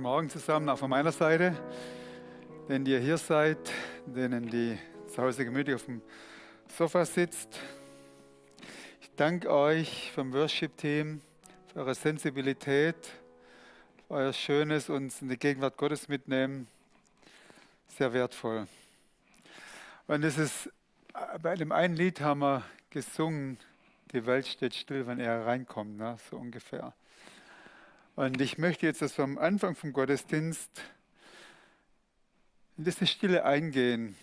Morgen zusammen, auch von meiner Seite, denen die ihr hier seid, denen die zu Hause gemütlich auf dem Sofa sitzt. Ich danke euch vom Worship-Team für eure Sensibilität, für euer schönes uns in die Gegenwart Gottes mitnehmen. Sehr wertvoll. Und es ist, bei dem einen Lied haben wir gesungen, die Welt steht still, wenn er reinkommt, ne? So ungefähr. Und ich möchte jetzt, dass wir am Anfang vom Gottesdienst in diese Stille eingehen.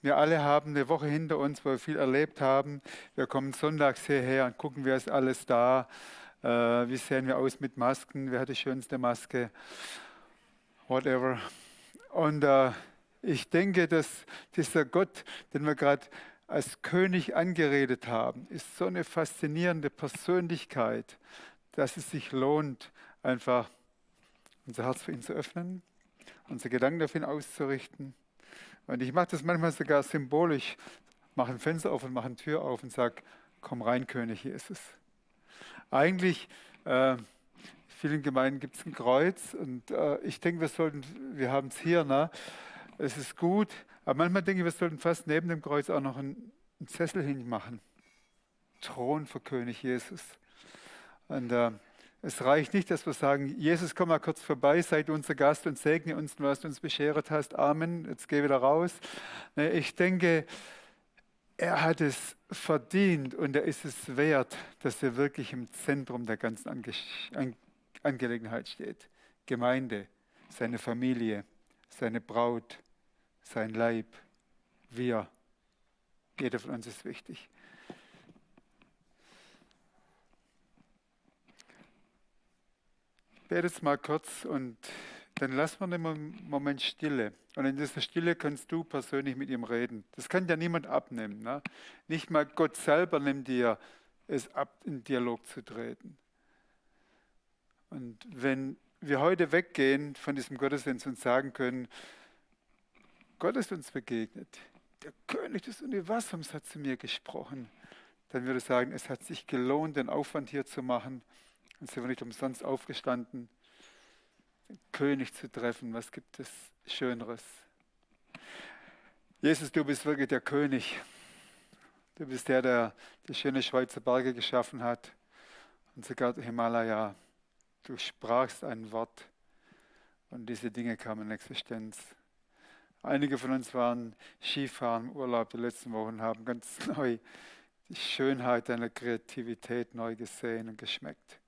Wir alle haben eine Woche hinter uns, wo wir viel erlebt haben. Wir kommen sonntags hierher und gucken, wer ist alles da. Wie sehen wir aus mit Masken? Wer hat die schönste Maske? Whatever. Und ich denke, dass dieser Gott, den wir gerade als König angeredet haben, ist so eine faszinierende Persönlichkeit, dass es sich lohnt, einfach unser Herz für ihn zu öffnen, unsere Gedanken auf ihn auszurichten. Und ich mache das manchmal sogar symbolisch, mache ein Fenster auf und mache eine Tür auf und sage, komm rein, König Jesus. Eigentlich, in vielen Gemeinden gibt es ein Kreuz und ich denke, wir haben es hier, ne? Es ist gut, aber manchmal denke ich, wir sollten fast neben dem Kreuz auch noch einen Sessel hinmachen. Thron für König Jesus. Und es reicht nicht, dass wir sagen, Jesus, komm mal kurz vorbei, sei du unser Gast und segne uns, was du uns beschert hast. Amen, jetzt geh wieder raus. Ich denke, er hat es verdient und er ist es wert, dass er wirklich im Zentrum der ganzen Angelegenheit steht. Gemeinde, seine Familie, seine Braut, sein Leib, wir. Jeder von uns ist wichtig. Ich bete jetzt mal kurz und dann lassen wir einen Moment Stille. Und in dieser Stille kannst du persönlich mit ihm reden. Das kann ja niemand abnehmen. Ne? Nicht mal Gott selber nimmt dir es ab, in Dialog zu treten. Und wenn wir heute weggehen von diesem Gottesdienst und sagen können, Gott ist uns begegnet, der König des Universums hat zu mir gesprochen, dann würde ich sagen, es hat sich gelohnt, den Aufwand hier zu machen. Und sind wir nicht umsonst aufgestanden, den König zu treffen. Was gibt es Schöneres? Jesus, du bist wirklich der König. Du bist der die schöne Schweizer Berge geschaffen hat und sogar der Himalaya. Du sprachst ein Wort und diese Dinge kamen in Existenz. Einige von uns waren Skifahren im Urlaub die letzten Wochen und haben ganz neu die Schönheit deiner Kreativität neu gesehen und geschmeckt.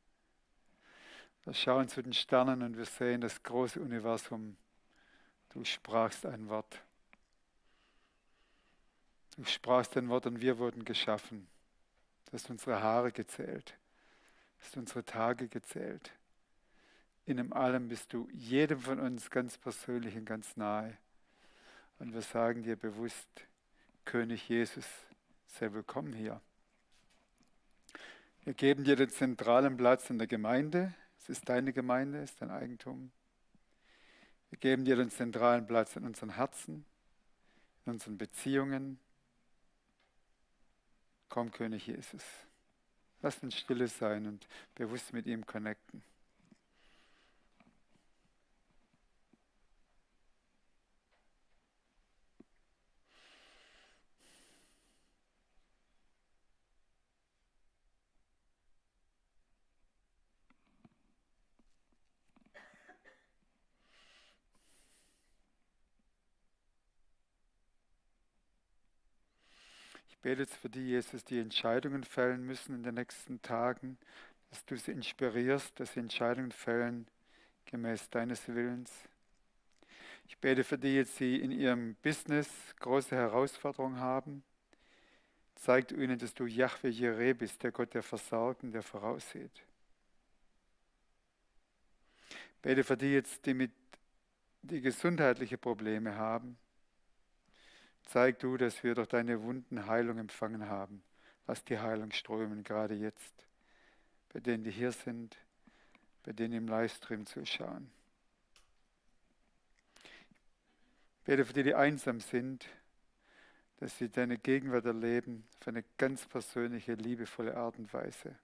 Wir schauen zu den Sternen und wir sehen das große Universum. Du sprachst ein Wort. Du sprachst ein Wort und wir wurden geschaffen. Du hast unsere Haare gezählt. Du hast unsere Tage gezählt. In allem bist du jedem von uns ganz persönlich und ganz nahe. Und wir sagen dir bewusst, König Jesus, sei willkommen hier. Wir geben dir den zentralen Platz in der Gemeinde. Es ist deine Gemeinde, es ist dein Eigentum. Wir geben dir den zentralen Platz in unseren Herzen, in unseren Beziehungen. Komm, König Jesus. Lass uns stille sein und bewusst mit ihm connecten. Ich bete jetzt für die, Jesus, die Entscheidungen fällen müssen in den nächsten Tagen, dass du sie inspirierst, dass sie Entscheidungen fällen gemäß deines Willens. Ich bete für die jetzt, die in ihrem Business große Herausforderungen haben. Zeig du ihnen, dass du Jahwe Jireh bist, der Gott, der versorgt und der voraussieht. Ich bete für die jetzt, die gesundheitliche Probleme haben. Zeig du, dass wir durch deine Wunden Heilung empfangen haben. Lass die Heilung strömen, gerade jetzt. Bei denen, die hier sind, bei denen im Livestream zuschauen. Ich bete für die, die einsam sind, dass sie deine Gegenwart erleben auf eine ganz persönliche, liebevolle Art und Weise.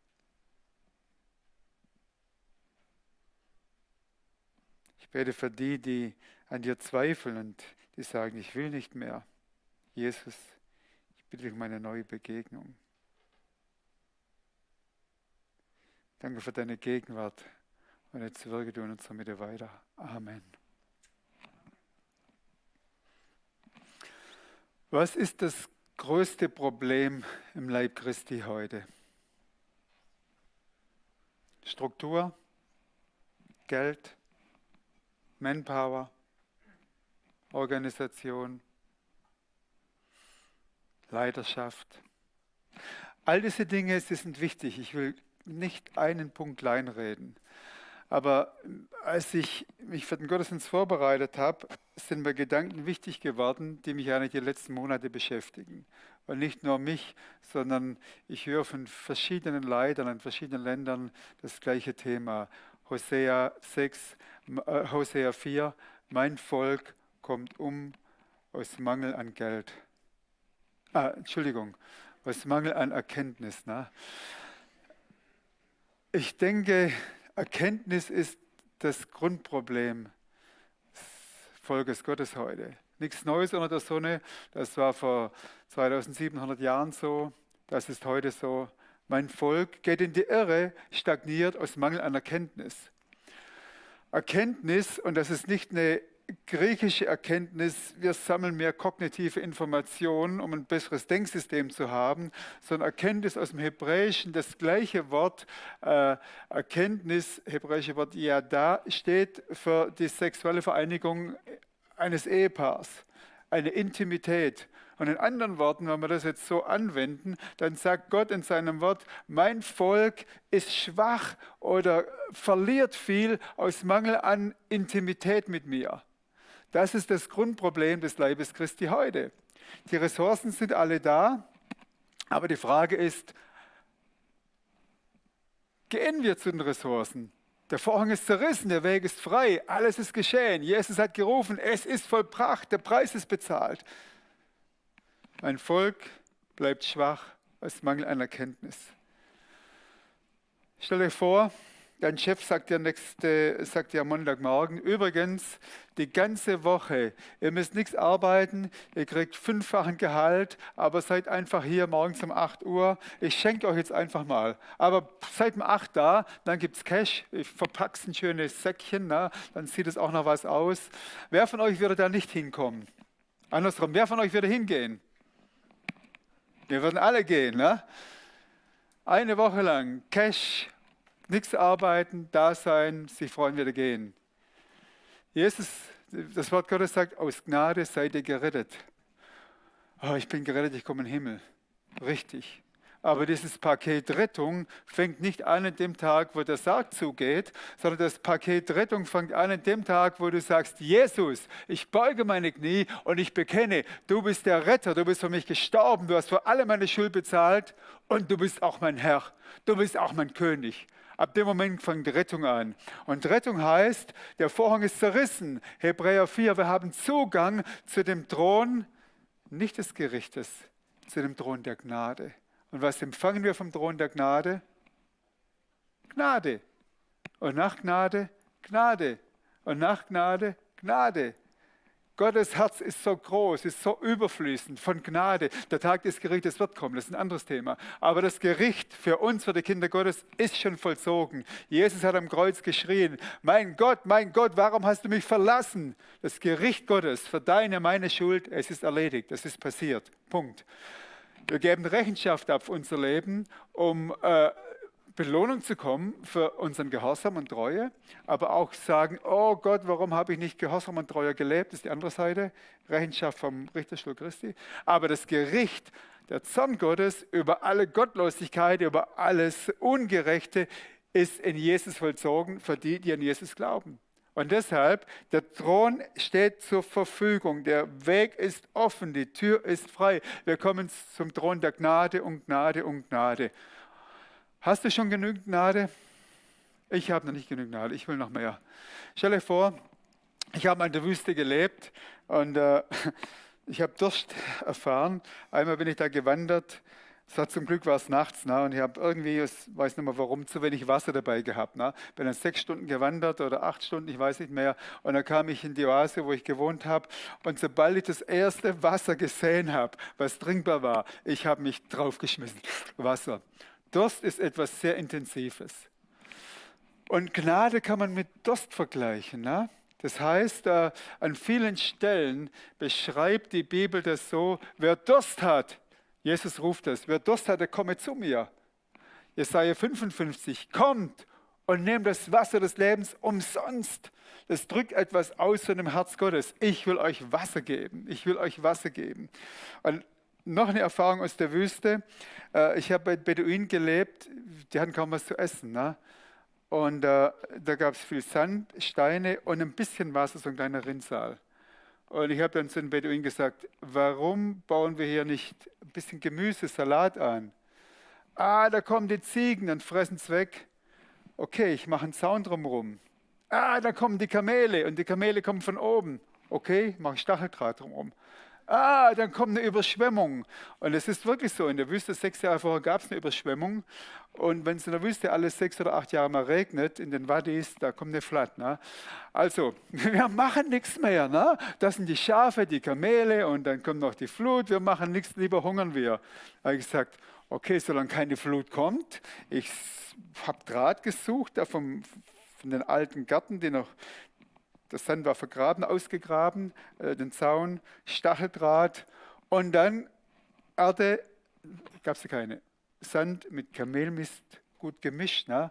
Ich bete für die, die an dir zweifeln und die sagen, ich will nicht mehr. Jesus, ich bitte dich um eine neue Begegnung. Danke für deine Gegenwart und jetzt wirke du in unserer Mitte weiter. Amen. Was ist das größte Problem im Leib Christi heute? Struktur, Geld, Manpower, Organisation, Leiterschaft. All diese Dinge, sie sind wichtig. Ich will nicht einen Punkt kleinreden. Aber als ich mich für den Gottesdienst vorbereitet habe, sind mir Gedanken wichtig geworden, die mich eigentlich die letzten Monate beschäftigen. Und nicht nur mich, sondern ich höre von verschiedenen Leitern in verschiedenen Ländern das gleiche Thema. Hosea 6, Hosea 4, mein Volk kommt um aus Mangel an Geld. Aus Mangel an Erkenntnis. Ne? Ich denke, Erkenntnis ist das Grundproblem des Volkes Gottes heute. Nichts Neues unter der Sonne, das war vor 2700 Jahren so, das ist heute so. Mein Volk geht in die Irre, stagniert aus Mangel an Erkenntnis. Erkenntnis, und das ist nicht eine griechische Erkenntnis, wir sammeln mehr kognitive Informationen, um ein besseres Denksystem zu haben, sondern Erkenntnis aus dem Hebräischen, das gleiche Wort, Erkenntnis, hebräische Wort Yada, steht für die sexuelle Vereinigung eines Ehepaars, eine Intimität. Und in anderen Worten, wenn wir das jetzt so anwenden, dann sagt Gott in seinem Wort, mein Volk ist schwach oder verliert viel aus Mangel an Intimität mit mir. Das ist das Grundproblem des Leibes Christi heute. Die Ressourcen sind alle da, aber die Frage ist, gehen wir zu den Ressourcen? Der Vorhang ist zerrissen, der Weg ist frei, alles ist geschehen. Jesus hat gerufen, es ist vollbracht, der Preis ist bezahlt. Mein Volk bleibt schwach aus Mangel an Erkenntnis. Stell dir vor, dein Chef sagt dir Montagmorgen, übrigens, die ganze Woche, ihr müsst nichts arbeiten, ihr kriegt 5-fachen Gehalt, aber seid einfach hier morgens um 8 Uhr. Ich schenke euch jetzt einfach mal. Aber seid um 8 da, dann gibt es Cash, ich verpacke ein schönes Säckchen, na, dann sieht es auch noch was aus. Wer von euch würde da nicht hinkommen? Andersrum, wer von euch würde hingehen? Wir würden alle gehen. Ne? Eine Woche lang Cash, nichts arbeiten, da sein, sich freuen, wieder gehen. Jesus, das Wort Gottes sagt, aus Gnade seid ihr gerettet. Oh, ich bin gerettet, ich komme in den Himmel. Richtig. Aber dieses Paket Rettung fängt nicht an dem Tag, wo der Sarg zugeht, sondern das Paket Rettung fängt an dem Tag, wo du sagst, Jesus, ich beuge meine Knie und ich bekenne, du bist der Retter, du bist für mich gestorben, du hast für alle meine Schuld bezahlt und du bist auch mein Herr, du bist auch mein König. Ab dem Moment fängt Rettung an. Und Rettung heißt, der Vorhang ist zerrissen. Hebräer 4, wir haben Zugang zu dem Thron, nicht des Gerichtes, zu dem Thron der Gnade. Und was empfangen wir vom Thron der Gnade? Gnade. Und nach Gnade, Gnade. Und nach Gnade, Gnade. Gottes Herz ist so groß, ist so überfließend von Gnade. Der Tag des Gerichtes wird kommen, das ist ein anderes Thema. Aber das Gericht für uns, für die Kinder Gottes, ist schon vollzogen. Jesus hat am Kreuz geschrien, mein Gott, warum hast du mich verlassen? Das Gericht Gottes für deine, meine Schuld, es ist erledigt, es ist passiert. Punkt. Wir geben Rechenschaft ab für unser Leben, um Belohnung zu kommen für unseren Gehorsam und Treue, aber auch sagen, oh Gott, warum habe ich nicht Gehorsam und Treue gelebt? Das ist die andere Seite, Rechenschaft vom Richterstuhl Christi. Aber das Gericht, der Zorn Gottes über alle Gottlosigkeit, über alles Ungerechte ist in Jesus vollzogen für die, die an Jesus glauben. Und deshalb, der Thron steht zur Verfügung, der Weg ist offen, die Tür ist frei. Wir kommen zum Thron der Gnade und Gnade und Gnade. Hast du schon genügend Gnade? Ich habe noch nicht genügend Gnade, ich will noch mehr. Stell dir vor, ich habe in der Wüste gelebt und ich habe Durst erfahren. Einmal bin ich da gewandert Zum Glück war es nachts, ne? Und ich habe irgendwie, ich weiß nicht mehr warum, zu wenig Wasser dabei gehabt. Ne? Bin dann 6 Stunden gewandert oder 8 Stunden, ich weiß nicht mehr. Und dann kam ich in die Oase, wo ich gewohnt habe. Und sobald ich das erste Wasser gesehen habe, was trinkbar war, ich habe mich draufgeschmissen. Wasser. Durst ist etwas sehr Intensives. Und Gnade kann man mit Durst vergleichen. Ne? Das heißt, an vielen Stellen beschreibt die Bibel das so, wer Durst hat, Jesus ruft es, wer Durst hat, der komme zu mir. Jesaja 55, kommt und nehmt das Wasser des Lebens umsonst. Das drückt etwas aus von dem Herz Gottes. Ich will euch Wasser geben. Ich will euch Wasser geben. Und noch eine Erfahrung aus der Wüste. Ich habe bei Beduinen gelebt, die hatten kaum was zu essen. Ne? Und da gab es viel Sand, Steine und ein bisschen Wasser, so ein kleiner Rinnsal. Und ich habe dann zu den Beduinen gesagt, warum bauen wir hier nicht ein bisschen Gemüse, Salat an? Da kommen die Ziegen, dann fressen es weg. Okay, ich mache einen Zaun drumherum. Da kommen die Kamele und die Kamele kommen von oben. Okay, mache ich Stacheldraht drumherum. Dann kommt eine Überschwemmung. Und es ist wirklich so, in der Wüste 6 Jahre vorher gab es eine Überschwemmung. Und wenn es in der Wüste alle 6 oder 8 Jahre mal regnet, in den Wadis, da kommt eine Flat. Ne? Also, wir machen nichts mehr. Ne? Das sind die Schafe, die Kamele und dann kommt noch die Flut. Wir machen nichts, lieber hungern wir. Da habe ich gesagt, okay, solange keine Flut kommt, ich habe Draht gesucht von den alten Gärten, die noch... Das Sand war vergraben, ausgegraben, den Zaun, Stacheldraht und dann Erde, gab es keine. Sand mit Kamelmist gut gemischt. Ne?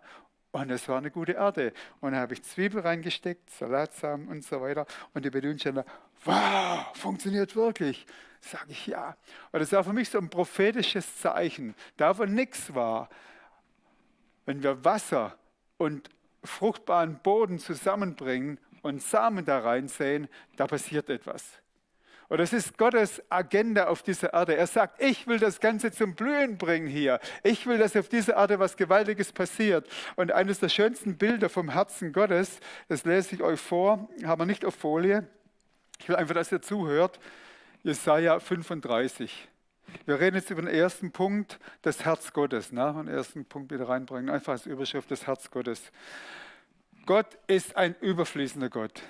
Und es war eine gute Erde. Und dann habe ich Zwiebel reingesteckt, Salatsamen und so weiter. Und die Beduinen standen da, wow, funktioniert wirklich. Sage ich ja. Und das war für mich so ein prophetisches Zeichen. Da wo nichts war, wenn wir Wasser und fruchtbaren Boden zusammenbringen, und Samen da reinsehen, da passiert etwas. Und das ist Gottes Agenda auf dieser Erde. Er sagt, ich will das Ganze zum Blühen bringen hier. Ich will, dass auf dieser Erde was Gewaltiges passiert. Und eines der schönsten Bilder vom Herzen Gottes, das lese ich euch vor, haben wir nicht auf Folie. Ich will einfach, dass ihr zuhört. Jesaja 35. Wir reden jetzt über den ersten Punkt, das Herz Gottes. Ne? Den ersten Punkt wieder reinbringen, einfach als Überschrift, das Herz Gottes. Gott ist ein überfließender Gott.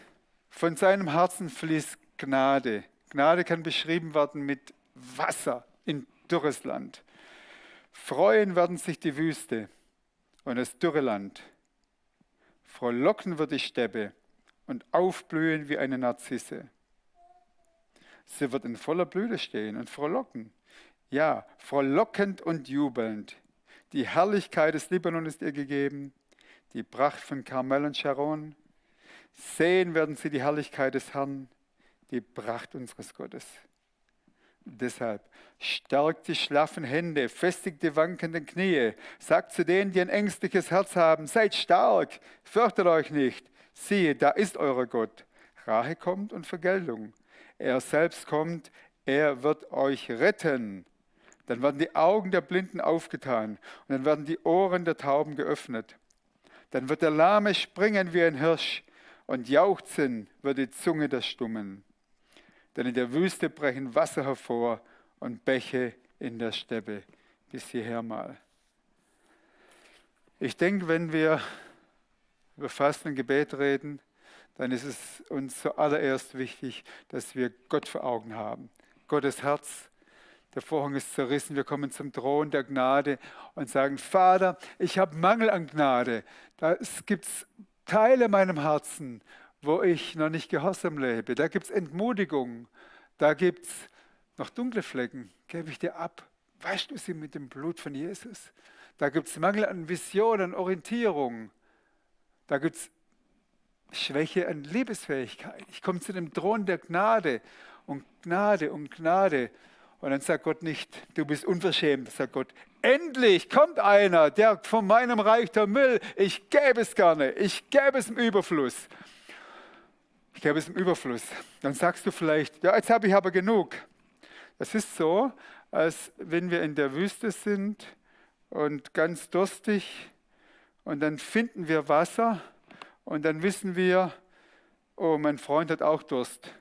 Von seinem Herzen fließt Gnade. Gnade kann beschrieben werden mit Wasser in dürres Land. Freuen werden sich die Wüste und das dürre Land. Frohlocken wird die Steppe und aufblühen wie eine Narzisse. Sie wird in voller Blüte stehen und frohlocken. Ja, frohlockend und jubelnd. Die Herrlichkeit des Libanon ist ihr gegeben. Die Pracht von Karmel und Sharon. Sehen werden sie die Herrlichkeit des Herrn, die Pracht unseres Gottes. Deshalb stärkt die schlaffen Hände, festigt die wankenden Knie, sagt zu denen, die ein ängstliches Herz haben, seid stark, fürchtet euch nicht. Siehe, da ist euer Gott. Rache kommt und Vergeltung. Er selbst kommt, er wird euch retten. Dann werden die Augen der Blinden aufgetan und dann werden die Ohren der Tauben geöffnet. Dann wird der Lahme springen wie ein Hirsch und jauchzen wird die Zunge der Stummen. Denn in der Wüste brechen Wasser hervor und Bäche in der Steppe. Bis hierher mal. Ich denke, wenn wir über Fasten und Gebet reden, dann ist es uns zuallererst wichtig, dass wir Gott vor Augen haben. Gottes Herz. Der Vorhang ist zerrissen, wir kommen zum Thron der Gnade und sagen, Vater, ich habe Mangel an Gnade. Da gibt es Teile in meinem Herzen, wo ich noch nicht gehorsam lebe. Da gibt es Entmutigung, da gibt es noch dunkle Flecken, gebe ich dir ab. Waschst du sie mit dem Blut von Jesus? Da gibt es Mangel an Vision, an Orientierung. Da gibt es Schwäche an Liebesfähigkeit. Ich komme zu dem Thron der Gnade und Gnade und Gnade. Und dann sagt Gott nicht, du bist unverschämt, sagt Gott, endlich kommt einer, der von meinem Reichtum will, ich gäbe es gerne, ich gäbe es im Überfluss. Ich gäbe es im Überfluss. Dann sagst du vielleicht, ja, jetzt habe ich aber genug. Das ist so, als wenn wir in der Wüste sind und ganz durstig und dann finden wir Wasser und dann wissen wir, oh, mein Freund hat auch Durst,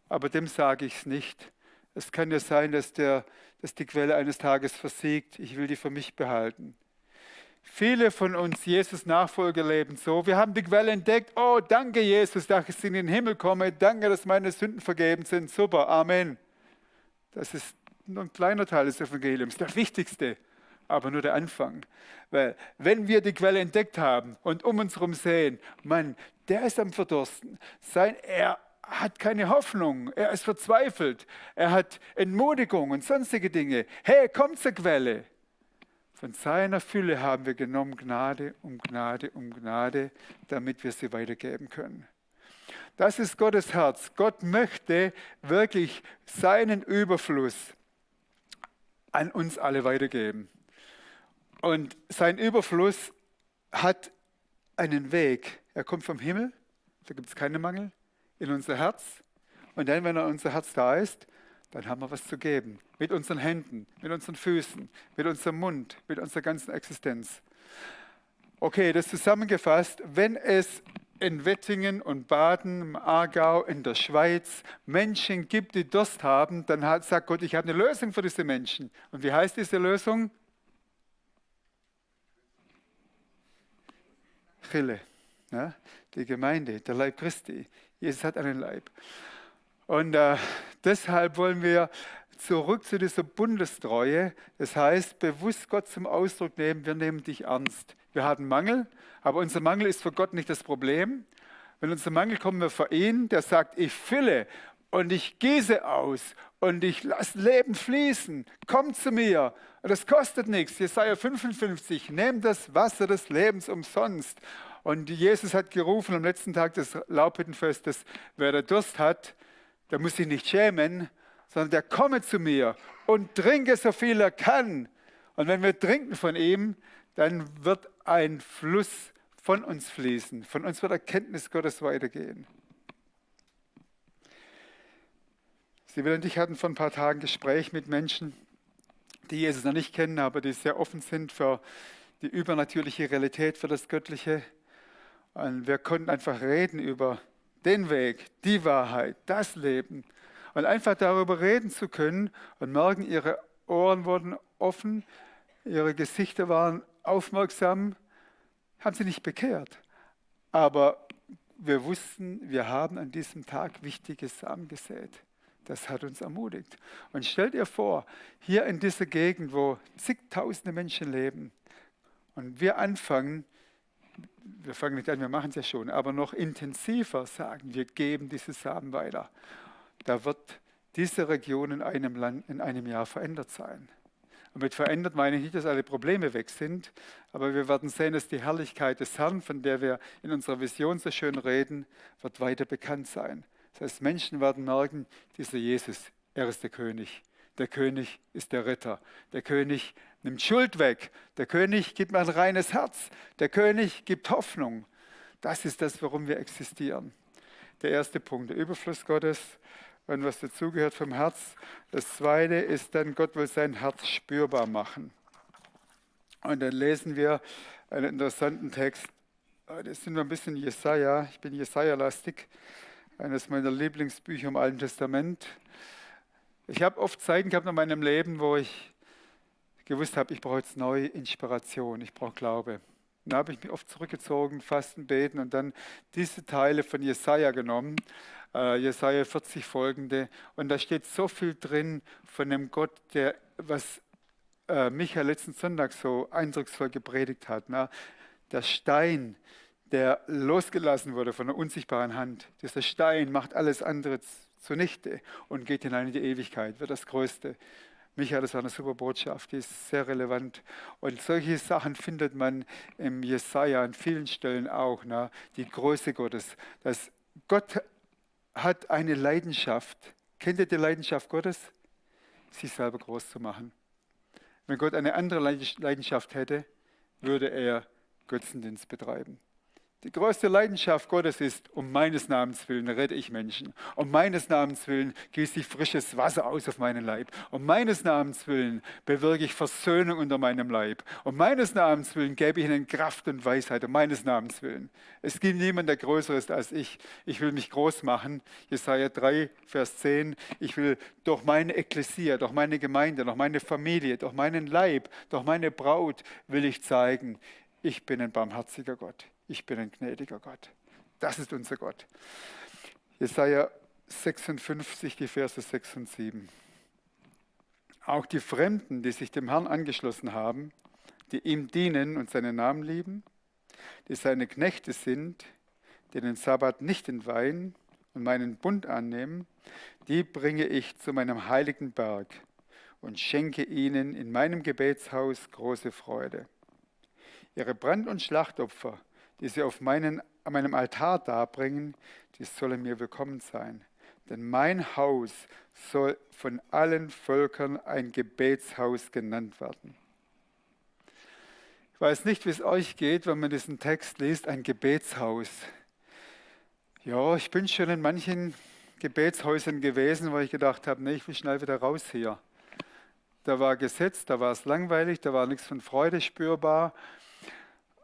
aber dem sage ich es nicht. Es kann ja sein, dass der dass die Quelle eines Tages versiegt. Ich will die für mich behalten. Viele von uns, Jesus Nachfolger, leben so. Wir haben die Quelle entdeckt. Oh, danke Jesus, dass ich in den Himmel komme. Danke, dass meine Sünden vergeben sind. Super, Amen. Das ist nur ein kleiner Teil des Evangeliums, der wichtigste, aber nur der Anfang. Weil wenn wir die Quelle entdeckt haben und um uns herum sehen, Mann, der ist am Verdursten. Er hat keine Hoffnung, er ist verzweifelt, er hat Entmutigung und sonstige Dinge. Hey, komm zur Quelle. Von seiner Fülle haben wir genommen Gnade um Gnade um Gnade, damit wir sie weitergeben können. Das ist Gottes Herz. Gott möchte wirklich seinen Überfluss an uns alle weitergeben. Und sein Überfluss hat einen Weg. Er kommt vom Himmel, da gibt es keinen Mangel, in unser Herz. Und dann, wenn er in unser Herz da ist, dann haben wir was zu geben. Mit unseren Händen, mit unseren Füßen, mit unserem Mund, mit unserer ganzen Existenz. Okay, das zusammengefasst, wenn es in Wettingen und Baden, im Aargau, in der Schweiz Menschen gibt, die Durst haben, dann sagt Gott, ich habe eine Lösung für diese Menschen. Und wie heißt diese Lösung? Chille, ja, die Gemeinde, der Leib Christi. Jesus hat einen Leib. Und deshalb wollen wir zurück zu dieser Bundestreue. Das heißt, bewusst Gott zum Ausdruck nehmen, wir nehmen dich ernst. Wir haben Mangel, aber unser Mangel ist für Gott nicht das Problem. Wenn unser Mangel kommen wir vor ihn, der sagt, ich fülle und ich gieße aus und ich lasse Leben fließen. Komm zu mir. Und das kostet nichts. Jesaja 55, nehmt das Wasser des Lebens umsonst. Und Jesus hat gerufen am letzten Tag des Laubhüttenfestes, wer der Durst hat, der muss sich nicht schämen, sondern der komme zu mir und trinke so viel er kann. Und wenn wir trinken von ihm, dann wird ein Fluss von uns fließen. Von uns wird Erkenntnis Gottes weitergehen. Sibylle und ich hatten vor ein paar Tagen ein Gespräch mit Menschen, die Jesus noch nicht kennen, aber die sehr offen sind für die übernatürliche Realität, für das Göttliche. Und wir konnten einfach reden über den Weg, die Wahrheit, das Leben. Und einfach darüber reden zu können und merken, ihre Ohren wurden offen, ihre Gesichter waren aufmerksam, haben sie nicht bekehrt. Aber wir wussten, wir haben an diesem Tag wichtige Samen gesät. Das hat uns ermutigt. Und stellt ihr vor, hier in dieser Gegend, wo zigtausende Menschen leben und wir anfangen, wir fangen nicht an, wir machen es ja schon, aber noch intensiver sagen, wir geben diese Samen weiter. Da wird diese Region in einem Land in einem Jahr verändert sein. Und mit verändert meine ich nicht, dass alle Probleme weg sind, aber wir werden sehen, dass die Herrlichkeit des Herrn, von der wir in unserer Vision so schön reden, wird weiter bekannt sein. Das heißt, Menschen werden merken, dieser Jesus, er ist der König. Der König ist der Retter. Der König nimmt Schuld weg. Der König gibt mir ein reines Herz. Der König gibt Hoffnung. Das ist das, warum wir existieren. Der erste Punkt, der Überfluss Gottes und was dazugehört vom Herz. Das zweite ist dann, Gott will sein Herz spürbar machen. Und dann lesen wir einen interessanten Text. Das sind wir ein bisschen Jesaja. Ich bin Jesaja-lastig. Eines meiner Lieblingsbücher im Alten Testament. Ich habe oft Zeiten gehabt in meinem Leben, wo ich gewusst habe, ich brauche jetzt neue Inspiration, ich brauche Glaube. Da habe ich mich oft zurückgezogen, Fasten, Beten und dann diese Teile von Jesaja genommen, Jesaja 40 folgende. Und da steht so viel drin von dem Gott, der, was Michael letzten Sonntag so eindrucksvoll gepredigt hat. Ne? Der Stein, der losgelassen wurde von der unsichtbaren Hand. Dieser Stein macht alles andere zunichte und geht hinein in die Ewigkeit, wird das Größte. Michael, das war eine super Botschaft, die ist sehr relevant. Und solche Sachen findet man im Jesaja an vielen Stellen auch, ne? Die Größe Gottes. Dass Gott hat eine Leidenschaft. Kennt ihr die Leidenschaft Gottes? Sich selber groß zu machen. Wenn Gott eine andere Leidenschaft hätte, würde er Götzendienst betreiben. Die größte Leidenschaft Gottes ist, um meines Namens willen rette ich Menschen. Um meines Namens willen gieße ich frisches Wasser aus auf meinen Leib. Um meines Namens willen bewirke ich Versöhnung unter meinem Leib. Um meines Namens willen gebe ich ihnen Kraft und Weisheit. Um meines Namens willen. Es gibt niemand, der größer ist als ich. Ich will mich groß machen. Jesaja 3, Vers 10. Ich will durch meine Ekklesia, durch meine Gemeinde, durch meine Familie, durch meinen Leib, durch meine Braut will ich zeigen, ich bin ein barmherziger Gott. Ich bin ein gnädiger Gott. Das ist unser Gott. Jesaja 56, die Verse 6 und 7. Auch die Fremden, die sich dem Herrn angeschlossen haben, die ihm dienen und seinen Namen lieben, die seine Knechte sind, die den Sabbat nicht entweihen und meinen Bund annehmen, die bringe ich zu meinem heiligen Berg und schenke ihnen in meinem Gebetshaus große Freude. Ihre Brand- und Schlachtopfer, die sie an meinem Altar darbringen, die sollen mir willkommen sein. Denn mein Haus soll von allen Völkern ein Gebetshaus genannt werden. Ich weiß nicht, wie es euch geht, wenn man diesen Text liest, ein Gebetshaus. Ja, ich bin schon in manchen Gebetshäusern gewesen, wo ich gedacht habe, nee, ich will schnell wieder raus hier. Da war Gesetz, da war es langweilig, da war nichts von Freude spürbar.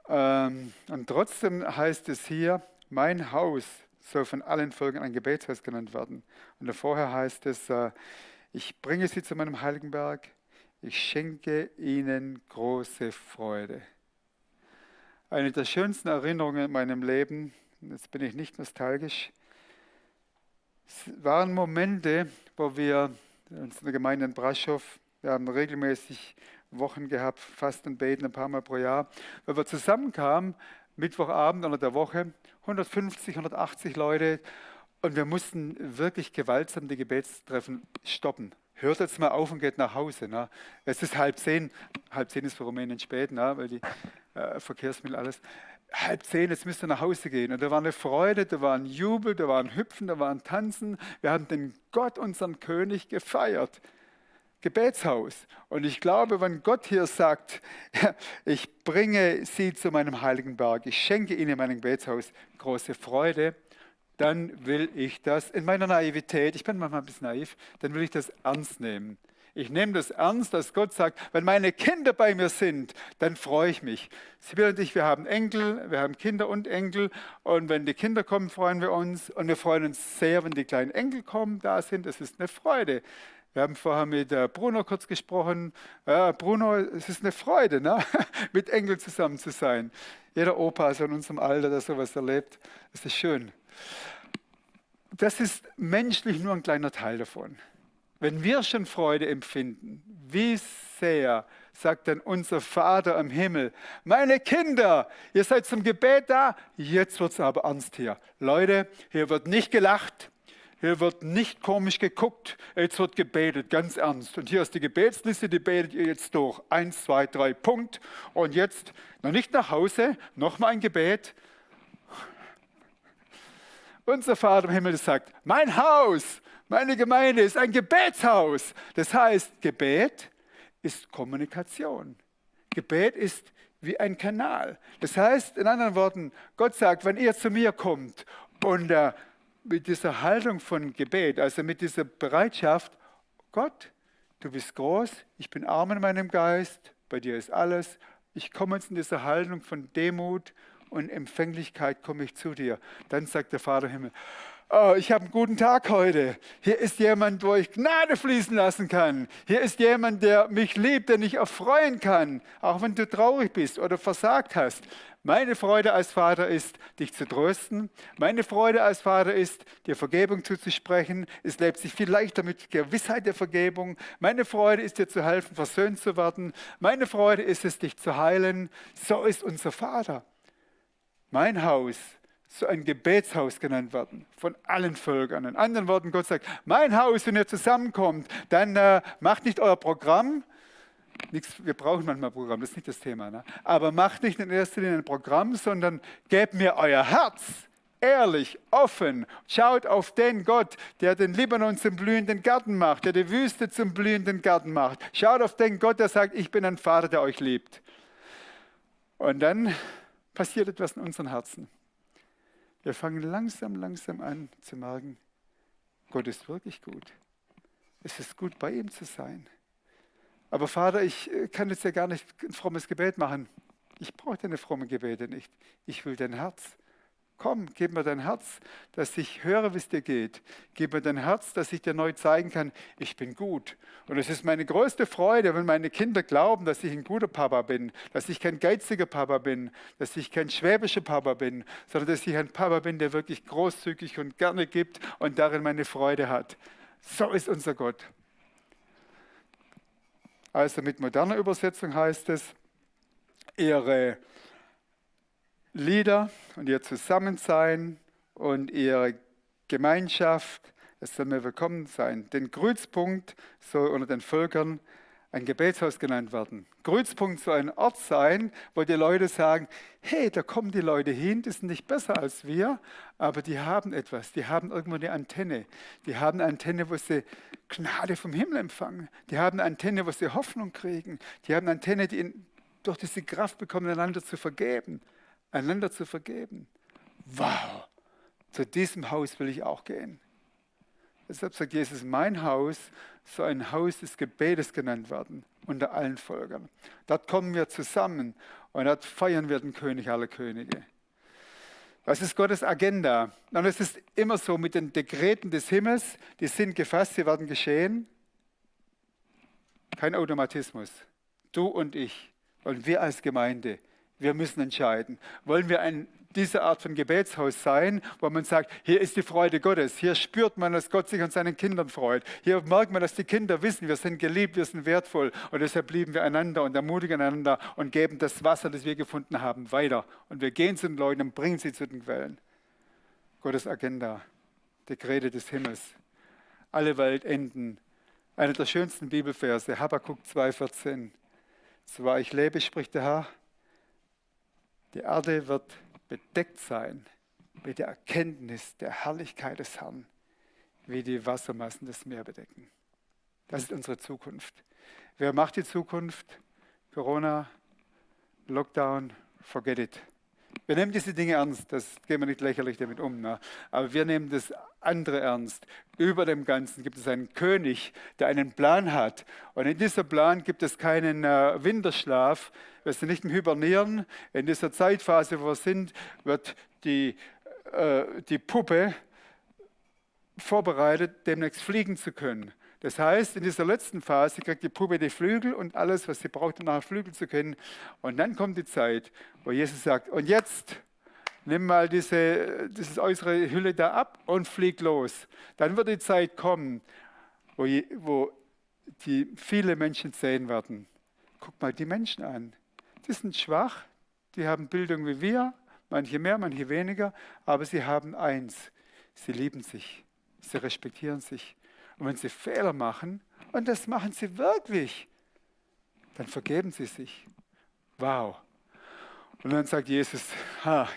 Und trotzdem heißt es hier, mein Haus soll von allen Völkern ein Gebetshaus genannt werden. Und vorher heißt es, ich bringe sie zu meinem heiligen Berg, ich schenke ihnen große Freude. Eine der schönsten Erinnerungen in meinem Leben, jetzt bin ich nicht nostalgisch, waren Momente, wo wir in der Gemeinde in Braschow, wir haben regelmäßig Wochen gehabt, Fasten und Beten ein paar Mal pro Jahr, weil wir zusammenkamen, Mittwochabend unter der Woche, 150, 180 Leute und wir mussten wirklich gewaltsam die Gebetstreffen stoppen. Hört jetzt mal auf und geht nach Hause. Ne? Es ist 9:30, 9:30 ist für Rumänien spät, ne? Weil die Verkehrsmittel alles. 9:30, jetzt müsst ihr nach Hause gehen. Und da war eine Freude, da war ein Jubel, da war ein Hüpfen, da war ein Tanzen. Wir haben den Gott, unseren König, gefeiert. Gebetshaus. Und ich glaube, wenn Gott hier sagt, ich bringe sie zu meinem heiligen Berg, ich schenke ihnen in meinem Gebetshaus große Freude, dann will ich das in meiner Naivität, ich bin manchmal ein bisschen naiv, dann will ich das ernst nehmen. Ich nehme das ernst, dass Gott sagt, wenn meine Kinder bei mir sind, dann freue ich mich. Sibylle und ich, wir haben Enkel, wir haben Kinder und Enkel und wenn die Kinder kommen, freuen wir uns und wir freuen uns sehr, wenn die kleinen Enkel kommen, da sind, es ist eine Freude. Wir haben vorher mit Bruno kurz gesprochen. Ja, Bruno, es ist eine Freude, ne? Mit Enkeln zusammen zu sein. Jeder Opa ist in unserem Alter, der sowas erlebt. Das ist schön. Das ist menschlich nur ein kleiner Teil davon. Wenn wir schon Freude empfinden, wie sehr sagt dann unser Vater im Himmel, meine Kinder, ihr seid zum Gebet da, jetzt wird es aber ernst hier. Leute, hier wird nicht gelacht. Hier wird nicht komisch geguckt, jetzt wird gebetet, ganz ernst. Und hier ist die Gebetsliste, die betet ihr jetzt durch. 1, 2, 3, Punkt. Und jetzt noch nicht nach Hause, nochmal ein Gebet. Unser Vater im Himmel sagt, mein Haus, meine Gemeinde ist ein Gebetshaus. Das heißt, Gebet ist Kommunikation. Gebet ist wie ein Kanal. Das heißt, in anderen Worten, Gott sagt, wenn ihr zu mir kommt und mit dieser Haltung von Gebet, also mit dieser Bereitschaft, Gott, du bist groß, ich bin arm in meinem Geist, bei dir ist alles. Ich komme jetzt in diese Haltung von Demut und Empfänglichkeit, komme ich zu dir. Dann sagt der Vater im Himmel, oh, ich habe einen guten Tag heute. Hier ist jemand, wo ich Gnade fließen lassen kann. Hier ist jemand, der mich liebt, der mich erfreuen kann, auch wenn du traurig bist oder versagt hast. Meine Freude als Vater ist, dich zu trösten. Meine Freude als Vater ist, dir Vergebung zuzusprechen. Es lebt sich viel leichter mit Gewissheit der Vergebung. Meine Freude ist, dir zu helfen, versöhnt zu werden. Meine Freude ist es, dich zu heilen. So ist unser Vater. Mein Haus soll ein Gebetshaus genannt werden, von allen Völkern. In anderen Worten, Gott sagt, mein Haus, wenn ihr zusammenkommt, dann macht nicht euer Programm. Wir brauchen manchmal Programm, das ist nicht das Thema. Ne? Aber macht nicht in erster Linie ein Programm, sondern gebt mir euer Herz, ehrlich, offen. Schaut auf den Gott, der den Libanon zum blühenden Garten macht, der die Wüste zum blühenden Garten macht. Schaut auf den Gott, der sagt, ich bin ein Vater, der euch liebt. Und dann passiert etwas in unseren Herzen. Wir fangen langsam an zu merken, Gott ist wirklich gut. Es ist gut, bei ihm zu sein. Aber Vater, ich kann jetzt ja gar nicht ein frommes Gebet machen. Ich brauche deine frommen Gebete nicht. Ich will dein Herz. Komm, gib mir dein Herz, dass ich höre, wie es dir geht. Gib mir dein Herz, dass ich dir neu zeigen kann, ich bin gut. Und es ist meine größte Freude, wenn meine Kinder glauben, dass ich ein guter Papa bin, dass ich kein geiziger Papa bin, dass ich kein schwäbischer Papa bin, sondern dass ich ein Papa bin, der wirklich großzügig und gerne gibt und darin meine Freude hat. So ist unser Gott. Also mit moderner Übersetzung heißt es, ihre Lieder und ihr Zusammensein und ihre Gemeinschaft, es soll mir willkommen sein. Den Kreuzpunkt soll unter den Völkern ein Gebetshaus genannt werden. Kreuzpunkt soll ein Ort sein, wo die Leute sagen, hey, da kommen die Leute hin, die sind nicht besser als wir, aber die haben etwas, die haben irgendwo eine Antenne. Die haben eine Antenne, wo sie Gnade vom Himmel empfangen. Die haben eine Antenne, wo sie Hoffnung kriegen. Die haben eine Antenne, die durch diese Kraft bekommen, einander zu vergeben. Einander zu vergeben. Wow, zu diesem Haus will ich auch gehen. Deshalb sagt Jesus, mein Haus soll ein Haus des Gebetes genannt werden, unter allen Völkern. Dort kommen wir zusammen und dort feiern wir den König aller Könige. Das ist Gottes Agenda. Und es ist immer so mit den Dekreten des Himmels, die sind gefasst, sie werden geschehen. Kein Automatismus. Du und ich und wir als Gemeinde. Wir müssen entscheiden, wollen wir diese Art von Gebetshaus sein, wo man sagt, hier ist die Freude Gottes, hier spürt man, dass Gott sich an seinen Kindern freut, hier merkt man, dass die Kinder wissen, wir sind geliebt, wir sind wertvoll und deshalb lieben wir einander und ermutigen einander und geben das Wasser, das wir gefunden haben, weiter. Und wir gehen zu den Leuten und bringen sie zu den Quellen. Gottes Agenda, Dekrete des Himmels, alle Welt enden. Einer der schönsten Bibelverse, Habakuk 2,14. Zwar ich lebe, spricht der Herr, die Erde wird bedeckt sein mit der Erkenntnis der Herrlichkeit des Herrn, wie die Wassermassen das Meer bedecken. Das ist unsere Zukunft. Wer macht die Zukunft? Corona, Lockdown, forget it. Wir nehmen diese Dinge ernst, das gehen wir nicht lächerlich damit um, ne? Aber wir nehmen das andere ernst. Über dem Ganzen gibt es einen König, der einen Plan hat. Und in diesem Plan gibt es keinen Winterschlaf. Wir sind nicht im Hibernieren. In dieser Zeitphase, wo wir sind, wird die Puppe vorbereitet, demnächst fliegen zu können. Das heißt, in dieser letzten Phase kriegt die Puppe die Flügel und alles, was sie braucht, um nachher Flügel zu können. Und dann kommt die Zeit, wo Jesus sagt, und jetzt nimm mal diese äußere Hülle da ab und flieg los. Dann wird die Zeit kommen, wo die viele Menschen sehen werden. Guck mal die Menschen an. Die sind schwach, die haben Bildung wie wir, manche mehr, manche weniger, aber sie haben eins, sie lieben sich, sie respektieren sich. Und wenn sie Fehler machen, und das machen sie wirklich, dann vergeben sie sich. Wow. Und dann sagt Jesus,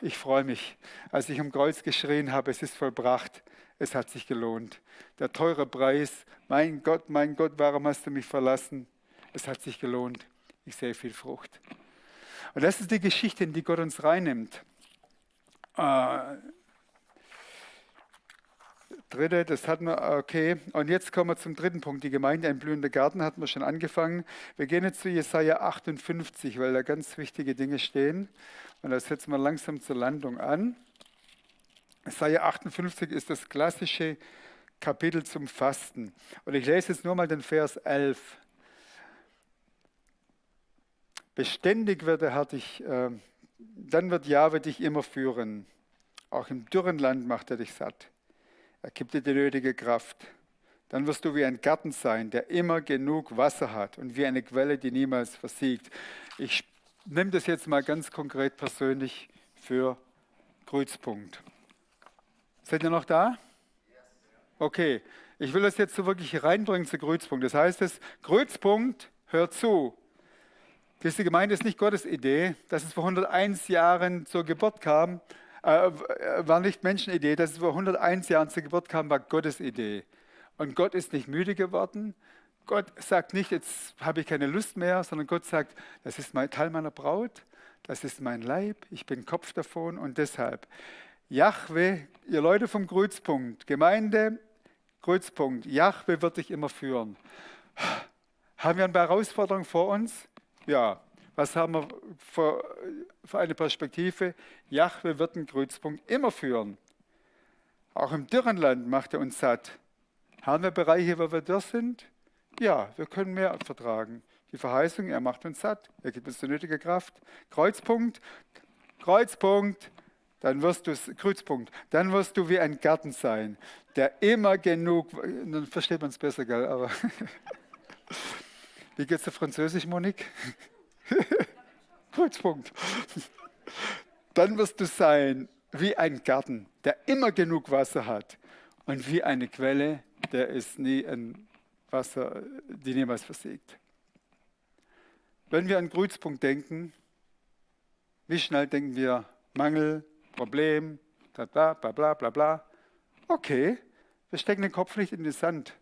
ich freue mich, als ich am Kreuz geschrien habe, es ist vollbracht, es hat sich gelohnt. Der teure Preis, mein Gott, warum hast du mich verlassen? Es hat sich gelohnt. Ich sehe viel Frucht. Und das ist die Geschichte, in die Gott uns reinnimmt. Dritte, das hatten wir, okay. Und jetzt kommen wir zum dritten Punkt. Die Gemeinde, ein blühender Garten, hatten wir schon angefangen. Wir gehen jetzt zu Jesaja 58, weil da ganz wichtige Dinge stehen. Und da setzen wir langsam zur Landung an. Jesaja 58 ist das klassische Kapitel zum Fasten. Und ich lese jetzt nur mal den Vers 11. Beständig wird der Herr dich, dann wird Jahwe dich immer führen. Auch im dürren Land macht er dich satt. Er gibt dir die nötige Kraft. Dann wirst du wie ein Garten sein, der immer genug Wasser hat und wie eine Quelle, die niemals versiegt. Ich nehme das jetzt mal ganz konkret persönlich für Kreuzpunkt. Seid ihr noch da? Okay, ich will das jetzt so wirklich reinbringen zu Kreuzpunkt. Das heißt, Kreuzpunkt, hört zu. Diese Gemeinde ist nicht Gottes Idee, dass es vor 101 Jahren zur Geburt kam, war nicht Menschenidee, dass es vor 101 Jahren zur Geburt kam, war Gottes Idee. Und Gott ist nicht müde geworden. Gott sagt nicht, jetzt habe ich keine Lust mehr, sondern Gott sagt, das ist Teil meiner Braut, das ist mein Leib, ich bin Kopf davon und deshalb. Jahwe, ihr Leute vom Kreuzpunkt, Gemeinde, Kreuzpunkt, Jahwe wird dich immer führen. Haben wir eine Herausforderung vor uns? Ja. Was haben wir für eine Perspektive? Jahwe wird den Kreuzpunkt immer führen. Auch im Dürrenland macht er uns satt. Haben wir Bereiche, wo wir dürr sind? Ja, wir können mehr vertragen. Die Verheißung, er macht uns satt, er gibt uns die nötige Kraft. Kreuzpunkt, Kreuzpunkt, dann wirst du wie ein Garten sein, der immer genug, dann versteht man es besser, gell? Aber wie geht's auf Französisch, Monique? Kreuzpunkt. Dann wirst du sein wie ein Garten, der immer genug Wasser hat und wie eine Quelle, der ist nie ein Wasser, die niemals versiegt. Wenn wir an Kreuzpunkt denken, wie schnell denken wir Mangel, Problem, bla bla bla bla bla. Okay, wir stecken den Kopf nicht in den Sand,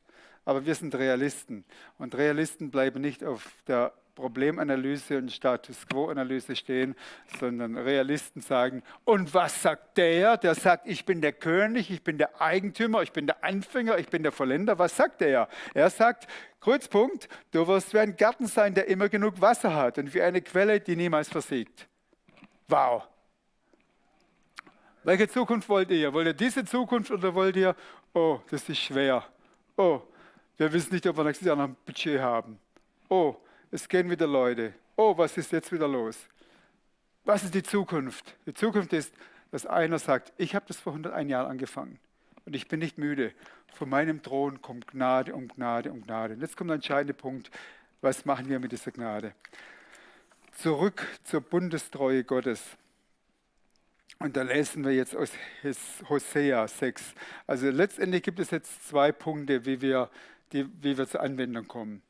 aber wir sind Realisten. Und Realisten bleiben nicht auf der Problemanalyse und Status Quo-Analyse stehen, sondern Realisten sagen, und was sagt der? Der sagt, ich bin der König, ich bin der Eigentümer, ich bin der Anfänger, ich bin der Vollender. Was sagt er? Er sagt, Kreuzpunkt, du wirst wie ein Garten sein, der immer genug Wasser hat und wie eine Quelle, die niemals versiegt. Wow! Welche Zukunft wollt ihr? Wollt ihr diese Zukunft oder wollt ihr, oh, das ist schwer. Oh, wir wissen nicht, ob wir nächstes Jahr noch ein Budget haben. Oh, es gehen wieder Leute. Oh, was ist jetzt wieder los? Was ist die Zukunft? Die Zukunft ist, dass einer sagt, ich habe das vor 101 Jahren angefangen und ich bin nicht müde. Von meinem Thron kommt Gnade um Gnade um Gnade. Und jetzt kommt der entscheidende Punkt, was machen wir mit dieser Gnade? Zurück zur Bundestreue Gottes. Und da lesen wir jetzt aus Hosea 6. Also letztendlich gibt es jetzt 2 Punkte, wie wir zur Anwendung kommen.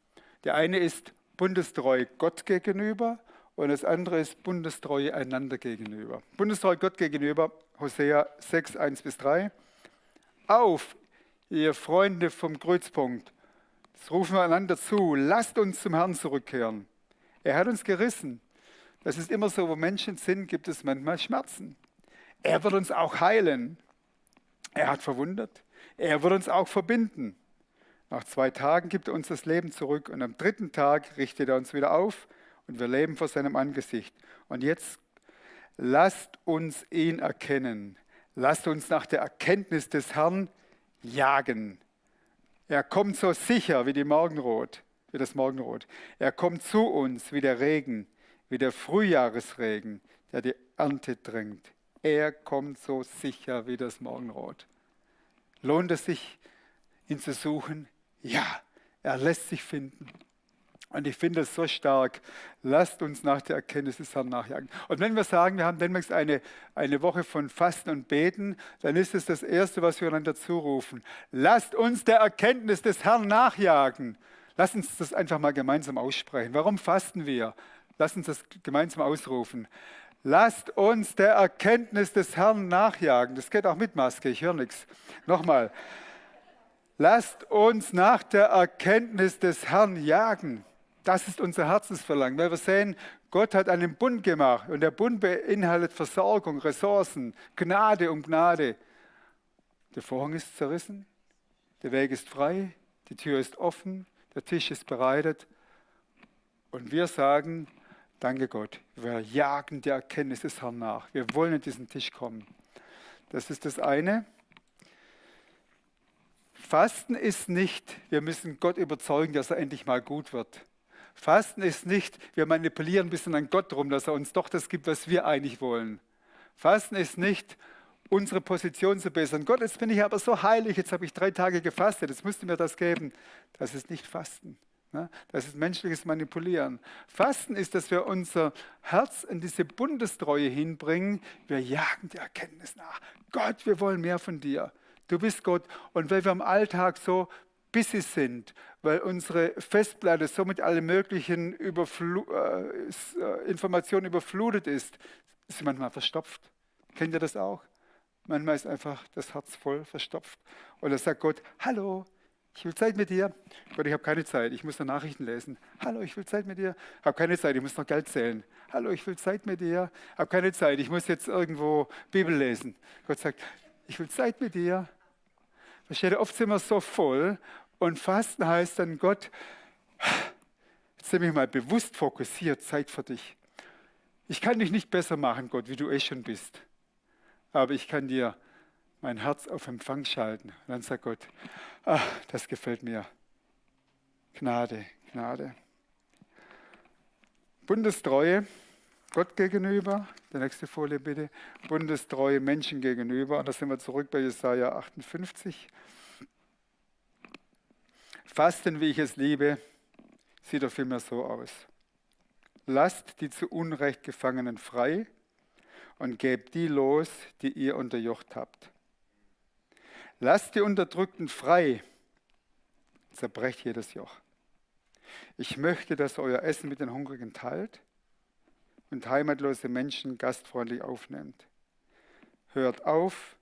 Der eine ist Bundestreue Gott gegenüber und das andere ist Bundestreue einander gegenüber. Bundestreue Gott gegenüber, Hosea 6, 1-3. Auf, ihr Freunde vom Kreuzpunkt, das rufen wir einander zu, lasst uns zum Herrn zurückkehren. Er hat uns gerissen. Das ist immer so, wo Menschen sind, gibt es manchmal Schmerzen. Er wird uns auch heilen. Er hat verwundet. Er wird uns auch verbinden. Nach 2 Tagen gibt er uns das Leben zurück und am 3. Tag richtet er uns wieder auf und wir leben vor seinem Angesicht. Und jetzt lasst uns ihn erkennen. Lasst uns nach der Erkenntnis des Herrn jagen. Er kommt so sicher wie das Morgenrot. Er kommt zu uns wie der Regen, wie der Frühjahresregen, der die Ernte drängt. Er kommt so sicher wie das Morgenrot. Lohnt es sich, ihn zu suchen? Ja, er lässt sich finden. Und ich finde es so stark. Lasst uns nach der Erkenntnis des Herrn nachjagen. Und wenn wir sagen, wir haben demnächst eine Woche von Fasten und Beten, dann ist es das Erste, was wir einander zurufen. Lasst uns der Erkenntnis des Herrn nachjagen. Lasst uns das einfach mal gemeinsam aussprechen. Warum fasten wir? Lasst uns das gemeinsam ausrufen. Lasst uns der Erkenntnis des Herrn nachjagen. Das geht auch mit Maske, ich höre nichts. Nochmal. Lasst uns nach der Erkenntnis des Herrn jagen. Das ist unser Herzensverlangen, weil wir sehen, Gott hat einen Bund gemacht und der Bund beinhaltet Versorgung, Ressourcen, Gnade um Gnade. Der Vorhang ist zerrissen, der Weg ist frei, die Tür ist offen, der Tisch ist bereitet und wir sagen, danke Gott, wir jagen der Erkenntnis des Herrn nach. Wir wollen an diesen Tisch kommen. Das ist das eine. Fasten ist nicht, wir müssen Gott überzeugen, dass er endlich mal gut wird. Fasten ist nicht, wir manipulieren ein bisschen an Gott rum, dass er uns doch das gibt, was wir eigentlich wollen. Fasten ist nicht, unsere Position zu bessern. Gott, jetzt bin ich aber so heilig, jetzt habe ich 3 Tage gefastet, jetzt musst du mir das geben. Das ist nicht Fasten. Das ist menschliches Manipulieren. Fasten ist, dass wir unser Herz in diese Bundestreue hinbringen. Wir jagen die Erkenntnis nach. Gott, wir wollen mehr von dir. Du bist Gott. Und weil wir im Alltag so busy sind, weil unsere Festplatte so mit allen möglichen Informationen überflutet ist sie manchmal verstopft. Kennt ihr das auch? Manchmal ist einfach das Herz voll verstopft. Und da sagt Gott, hallo, Ich will Zeit mit dir. Gott, ich habe keine Zeit, ich muss noch Nachrichten lesen. Hallo, ich will Zeit mit dir. Habe keine Zeit, ich muss noch Geld zählen. Hallo, ich will Zeit mit dir. Habe keine Zeit, ich muss jetzt irgendwo Bibel lesen. Gott sagt, ich will Zeit mit dir. Versteht ihr, oft sind wir so voll und Fasten heißt dann, Gott, jetzt bin ich mal bewusst fokussiert, Zeit für dich. Ich kann dich nicht besser machen, Gott, wie du schon bist. Aber ich kann dir mein Herz auf Empfang schalten. Und dann sagt Gott, das gefällt mir. Gnade, Gnade. Bundestreue Gott gegenüber. Die nächste Folie bitte. Bundestreue Menschen gegenüber. Und da sind wir zurück bei Jesaja 58. Fasten, wie ich es liebe, sieht doch vielmehr so aus. Lasst die zu Unrecht Gefangenen frei und gebt die los, die ihr unterjocht habt. Lasst die Unterdrückten frei, zerbrecht jedes Joch. Ich möchte, dass ihr euer Essen mit den Hungrigen teilt und heimatlose Menschen gastfreundlich aufnehmt. Hört auf,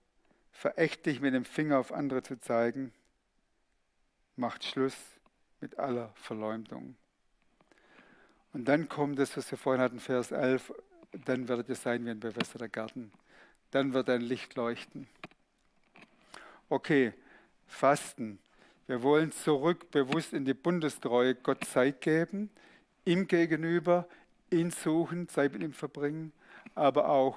verächtlich mit dem Finger auf andere zu zeigen. Macht Schluss mit aller Verleumdung. Und dann kommt das, was wir vorhin hatten, Vers 11, dann werdet ihr sein wie ein bewässerter Garten. Dann wird ein Licht leuchten. Okay, Fasten. Wir wollen zurück bewusst in die Bundestreue Gott Zeit geben, ihm gegenüber, ihn suchen, Zeit mit ihm verbringen, aber auch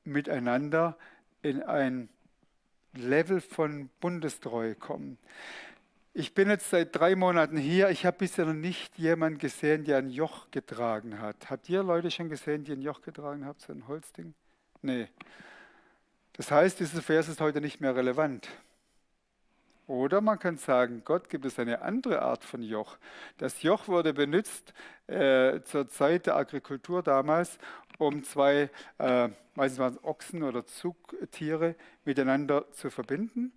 miteinander in ein Level von Bundestreue kommen. Ich bin jetzt seit 3 Monaten hier. Ich habe bisher noch nicht jemanden gesehen, der ein Joch getragen hat. Habt ihr Leute schon gesehen, die ein Joch getragen haben, so ein Holzding? Nee. Das heißt, dieser Vers ist heute nicht mehr relevant. Oder man kann sagen, Gott gibt es eine andere Art von Joch. Das Joch wurde benutzt zur Zeit der Agrikultur damals, um 2, meistens waren es Ochsen oder Zugtiere, miteinander zu verbinden,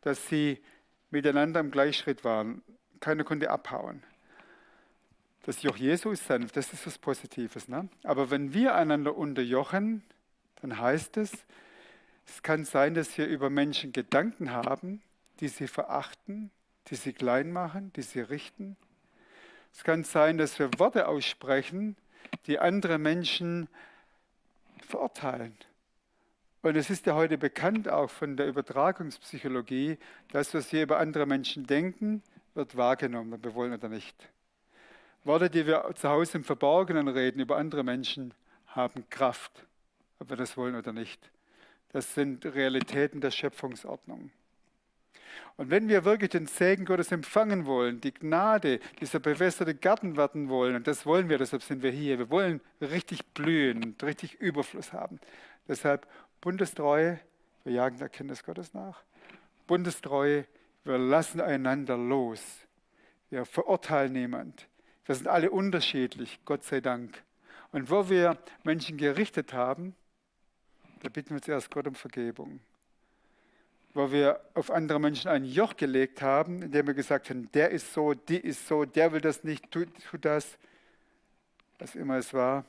dass sie miteinander im Gleichschritt waren. Keiner konnte abhauen. Das Joch Jesu ist sanft, das ist was Positives. Ne? Aber wenn wir einander unterjochen, dann heißt es kann sein, dass wir über Menschen Gedanken haben, die sie verachten, die sie klein machen, die sie richten. Es kann sein, dass wir Worte aussprechen, die andere Menschen verurteilen. Und es ist ja heute bekannt auch von der Übertragungspsychologie, dass was wir über andere Menschen denken, wird wahrgenommen, ob wir wollen oder nicht. Worte, die wir zu Hause im Verborgenen reden über andere Menschen, haben Kraft, ob wir das wollen oder nicht. Das sind Realitäten der Schöpfungsordnung. Und wenn wir wirklich den Segen Gottes empfangen wollen, die Gnade, dieser bewässerte Garten werden wollen, und das wollen wir, deshalb sind wir hier, wir wollen richtig blühen und richtig Überfluss haben. Deshalb Bundestreue, wir jagen der Erkenntnis Gottes nach. Bundestreue, wir lassen einander los. Wir verurteilen niemand. Wir sind alle unterschiedlich, Gott sei Dank. Und wo wir Menschen gerichtet haben, da bitten wir zuerst Gott um Vergebung. Wo wir auf andere Menschen ein Joch gelegt haben, indem wir gesagt haben, der ist so, die ist so, der will das nicht, tut das. Was immer es war,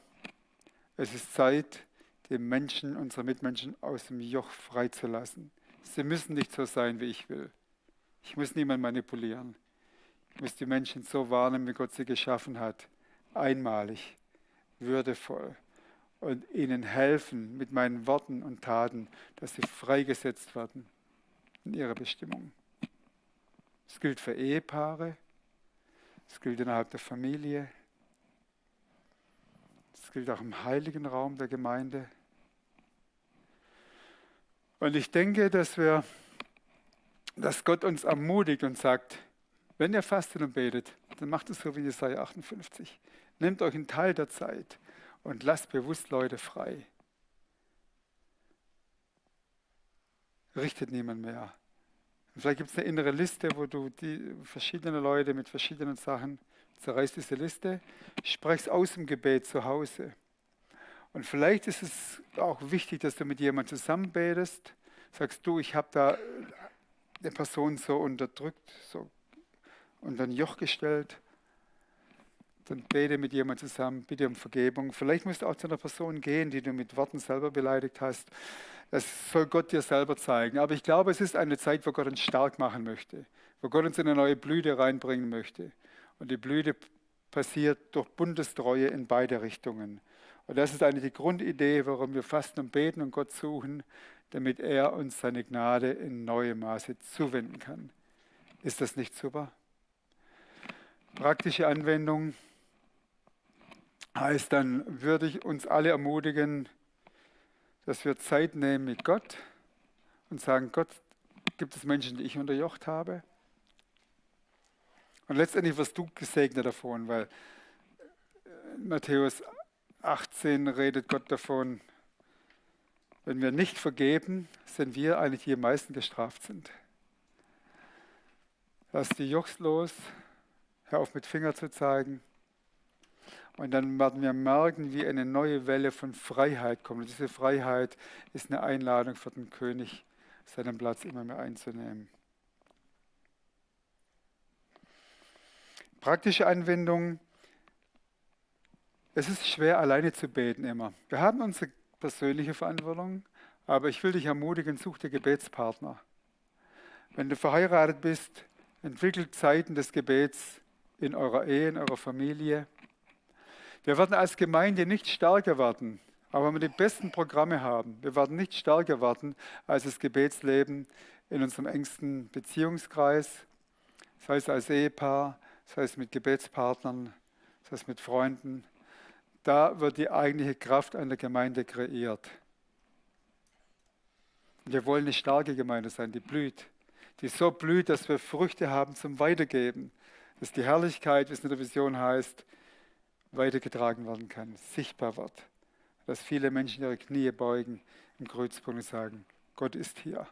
es ist Zeit, die Menschen, unsere Mitmenschen aus dem Joch freizulassen. Sie müssen nicht so sein, wie ich will. Ich muss niemanden manipulieren. Ich muss die Menschen so wahrnehmen, wie Gott sie geschaffen hat. Einmalig, würdevoll. Und ihnen helfen mit meinen Worten und Taten, dass sie freigesetzt werden in ihrer Bestimmung. Es gilt für Ehepaare, es gilt innerhalb der Familie, es gilt auch im heiligen Raum der Gemeinde. Und ich denke, dass Gott uns ermutigt und sagt, wenn ihr fastet und betet, dann macht es so wie Jesaja 58. Nehmt euch einen Teil der Zeit und lasst bewusst Leute frei. Richtet niemand mehr. Und vielleicht gibt es eine innere Liste, wo du verschiedene Leute mit verschiedenen Sachen zerreißt diese Liste, sprechst aus im Gebet zu Hause. Und vielleicht ist es auch wichtig, dass du mit jemandem zusammen betest, sagst du, ich habe da eine Person so unterdrückt, so unter ein Joch gestellt. Dann bete mit jemandem zusammen, bitte um Vergebung. Vielleicht musst du auch zu einer Person gehen, die du mit Worten selber beleidigt hast. Das soll Gott dir selber zeigen. Aber ich glaube, es ist eine Zeit, wo Gott uns stark machen möchte. wo Gott uns in eine neue Blüte reinbringen möchte. Und die Blüte passiert durch Bundestreue in beide Richtungen. Und das ist eigentlich die Grundidee, warum wir fasten und beten und Gott suchen, damit er uns seine Gnade in neuem Maße zuwenden kann. Ist das nicht super? Praktische Anwendung heißt dann, würde ich uns alle ermutigen, dass wir Zeit nehmen mit Gott und sagen, Gott, gibt es Menschen, die ich unterjocht habe? Und letztendlich wirst du gesegnet davon, weil in Matthäus 18 redet Gott davon, wenn wir nicht vergeben, sind wir eigentlich die am meisten gestraft sind. Lass die Jochs los, hör auf mit Finger zu zeigen. Und dann werden wir merken, wie eine neue Welle von Freiheit kommt. Und diese Freiheit ist eine Einladung für den König, seinen Platz immer mehr einzunehmen. Praktische Anwendung. Es ist schwer, alleine zu beten immer. Wir haben unsere persönliche Verantwortung, aber ich will dich ermutigen, such dir Gebetspartner. Wenn du verheiratet bist, entwickelt Zeiten des Gebets in eurer Ehe, in eurer Familie. Wir werden als Gemeinde nicht stärker werden, aber wenn wir die besten Programme haben, wir werden nicht stärker werden als das Gebetsleben in unserem engsten Beziehungskreis, sei es als Ehepaar, sei es mit Gebetspartnern, sei es mit Freunden. Da wird die eigentliche Kraft einer Gemeinde kreiert. Wir wollen eine starke Gemeinde sein, die blüht. Die so blüht, dass wir Früchte haben zum Weitergeben. Dass die Herrlichkeit, wie es in der Vision heißt, weitergetragen werden kann, sichtbar wird. Dass viele Menschen ihre Knie beugen im Kreuzpunkt und sagen, Gott ist hier.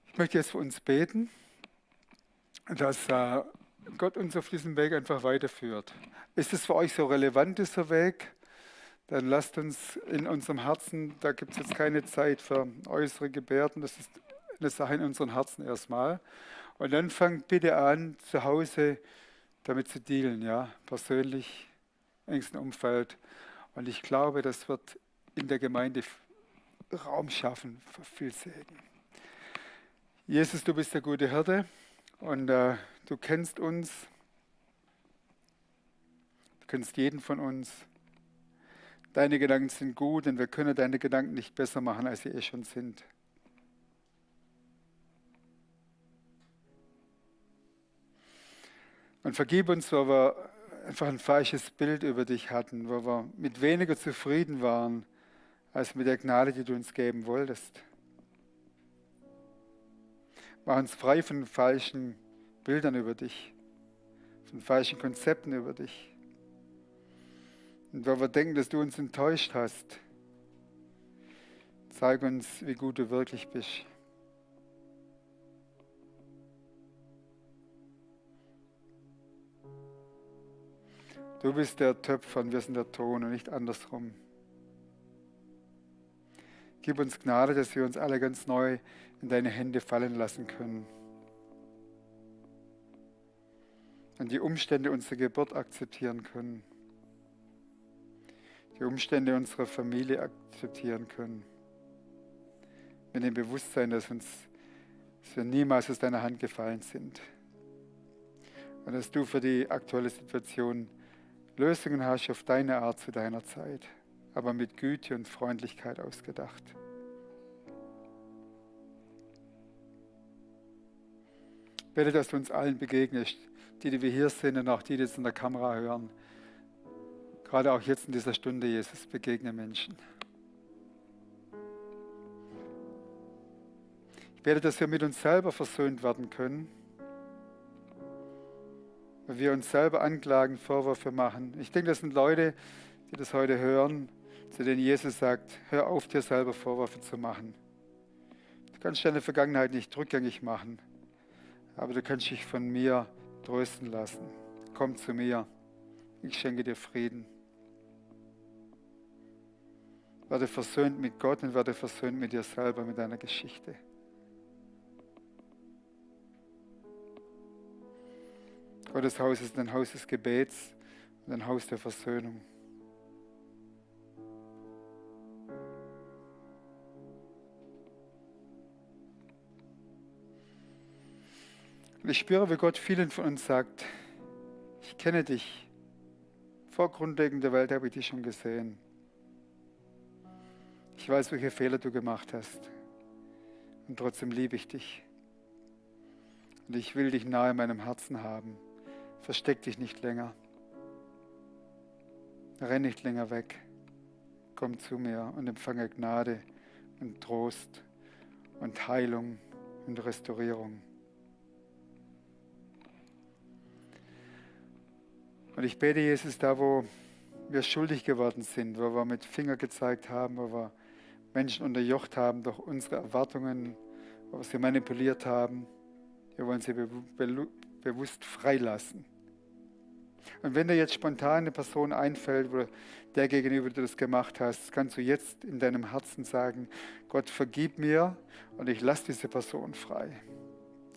Ich möchte jetzt für uns beten, dass Gott uns auf diesem Weg einfach weiterführt. Ist es für euch so relevant, dieser Weg? Dann lasst uns in unserem Herzen, da gibt es jetzt keine Zeit für äußere Gebärden, das ist eine Sache in unseren Herzen erstmal. Und dann fangt bitte an, zu Hause damit zu dealen, ja, persönlich, engsten Umfeld. Und ich glaube, das wird in der Gemeinde Raum schaffen für viel Segen. Jesus, du bist der gute Hirte und du kennst uns, du kennst jeden von uns. Deine Gedanken sind gut und wir können deine Gedanken nicht besser machen, als sie eh schon sind. Und vergib uns, wo wir einfach ein falsches Bild über dich hatten, wo wir mit weniger zufrieden waren, als mit der Gnade, die du uns geben wolltest. Mach uns frei von falschen Bildern über dich, von falschen Konzepten über dich. Und wo wir denken, dass du uns enttäuscht hast, zeig uns, wie gut du wirklich bist. Du bist der Töpfer und wir sind der Ton und nicht andersrum. Gib uns Gnade, dass wir uns alle ganz neu in deine Hände fallen lassen können. Und die Umstände unserer Geburt akzeptieren können. Die Umstände unserer Familie akzeptieren können. Mit dem Bewusstsein, dass wir niemals aus deiner Hand gefallen sind. Und dass du für die aktuelle Situation Lösungen hast auf deine Art zu deiner Zeit, aber mit Güte und Freundlichkeit ausgedacht. Ich bitte, dass du uns allen begegnest, die wir hier sind und auch die jetzt in der Kamera hören. Gerade auch jetzt in dieser Stunde, Jesus, begegne Menschen. Ich bitte, dass wir mit uns selber versöhnt werden können, weil wir uns selber anklagen, Vorwürfe machen. Ich denke, das sind Leute, die das heute hören, zu denen Jesus sagt, hör auf, dir selber Vorwürfe zu machen. Du kannst deine Vergangenheit nicht rückgängig machen, aber du kannst dich von mir trösten lassen. Komm zu mir, ich schenke dir Frieden. Werde versöhnt mit Gott und werde versöhnt mit dir selber, mit deiner Geschichte. Gottes Haus ist ein Haus des Gebets und ein Haus der Versöhnung. Und ich spüre, wie Gott vielen von uns sagt, ich kenne dich. Vor Grundlegung der Welt habe ich dich schon gesehen. Ich weiß, welche Fehler du gemacht hast. Und trotzdem liebe ich dich. Und ich will dich nahe in meinem Herzen haben. Versteck dich nicht länger. Renn nicht länger weg. Komm zu mir und empfange Gnade und Trost und Heilung und Restaurierung. Und ich bete, Jesus, da wo wir schuldig geworden sind, wo wir mit Finger gezeigt haben, wo wir Menschen unterjocht haben durch unsere Erwartungen, wo wir sie manipuliert haben, wir wollen sie bewusst freilassen. Und wenn dir jetzt spontan eine Person einfällt, wo der gegenüber du das gemacht hast, kannst du jetzt in deinem Herzen sagen, Gott, vergib mir und ich lasse diese Person frei.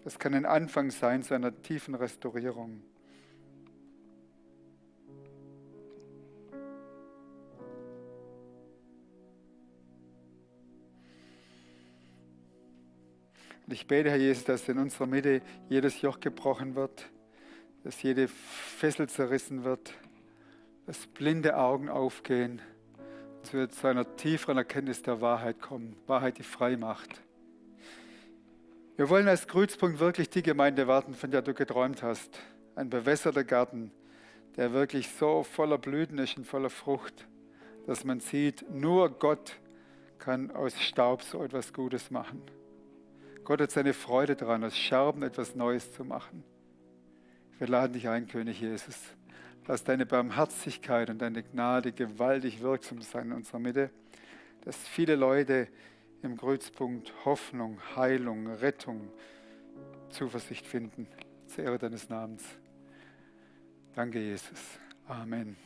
Das kann ein Anfang sein zu einer tiefen Restaurierung. Und ich bete, Herr Jesus, dass in unserer Mitte jedes Joch gebrochen wird, dass jede Fessel zerrissen wird, dass blinde Augen aufgehen, dass wir zu einer tieferen Erkenntnis der Wahrheit kommen, Wahrheit, die frei macht. Wir wollen als Kreuzpunkt wirklich die Gemeinde werden, von der du geträumt hast. Ein bewässerter Garten, der wirklich so voller Blüten ist und voller Frucht, dass man sieht, nur Gott kann aus Staub so etwas Gutes machen. Gott hat seine Freude daran, aus Scherben etwas Neues zu machen. Wir laden dich ein, König Jesus. Lass deine Barmherzigkeit und deine Gnade gewaltig wirksam sein in unserer Mitte, dass viele Leute im Kreuzpunkt Hoffnung, Heilung, Rettung, Zuversicht finden. Zur Ehre deines Namens. Danke, Jesus. Amen.